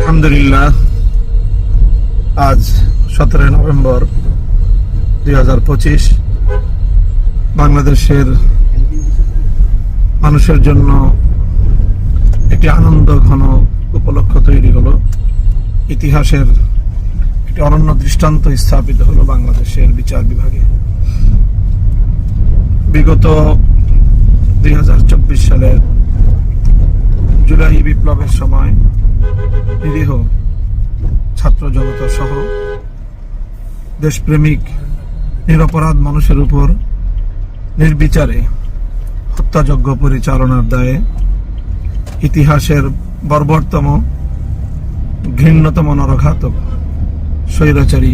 আলহামদুলিল্লাহ, আজ 17 নভেম্বর 2025 বাংলাদেশের মানুষের জন্য একটি আনন্দ ঘন উপলক্ষ তৈরি হলো। ইতিহাসের একটি অনন্য দৃষ্টান্ত স্থাপিত হলো বাংলাদেশের বিচার বিভাগে। বিগত 2024 সালের জুলাই বিপ্লবের সময় নিরীহ ছাত্র জনতা সহ দেশপ্রেমিক নিরপরাধ মানুষের উপর নির্বিচারে হত্যাযজ্ঞ পরিচালনার দায়ে ইতিহাসের বর্বরতম ঘৃণ্যতম নরঘাতক স্বৈরাচারী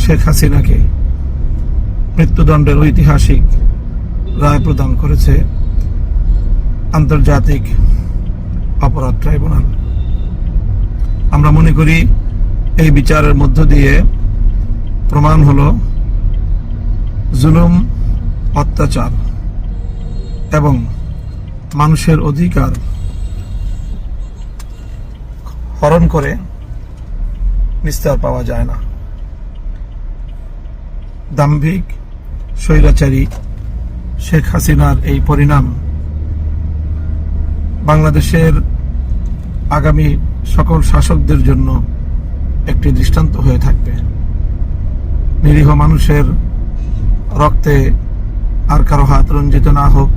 শেখ হাসিনাকে মৃত্যুদণ্ডের ঐতিহাসিক রায় প্রদান করেছে আন্তর্জাতিক অপরাধ ট্রাইব্যুনাল। আমরা মনে করি এই বিচারের মধ্য দিয়ে প্রমাণ হলো জুলুম, অত্যাচার এবং মানুষের অধিকার হরণ করে নিস্তার পাওয়া যায় না। দাম্ভিক স্বৈরাচারী শেখ হাসিনার এই পরিণাম বাংলাদেশের আগামী সকল শাসকদের জন্য একটি দৃষ্টান্ত হয়ে থাকবে। নিরীহ মানুষের রক্তে আর কারো হাত রঞ্জিত না হোক।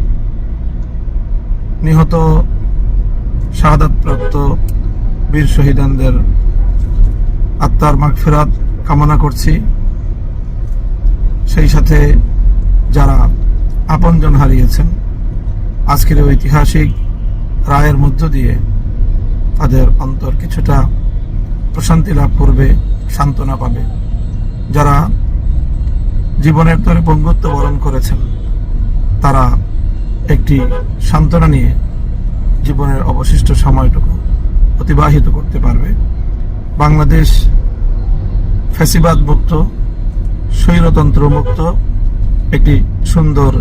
নিহত শাহাদাতপ্রাপ্ত বীর শহীদানদের আত্মার মাগফিরাত কামনা করছি। সেই সাথে যারা আপনজন হারিয়েছেন, আজকের ঐতিহাসিক রায়ের মধ্য দিয়ে তাদের অন্তর কিছুটা প্রশান্তি লাভ করবে, সান্ত্বনা পাবে। যারা জীবনের তরে পঙ্গুত্ব বরণ করেছেন, তারা একটি সান্ত্বনা নিয়ে জীবনের অবশিষ্ট সময়টুকু অতিবাহিত করতে পারবে। বাংলাদেশ ফ্যাসিবাদ মুক্ত, স্বৈরতন্ত্র মুক্ত একটি সুন্দর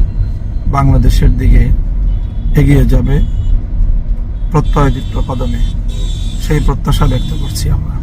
বাংলাদেশের দিকে এগিয়ে যাবে প্রত্যয়দীপ্ত কদমে। সেই প্রত্যাশা ব্যক্ত করছি আমরা।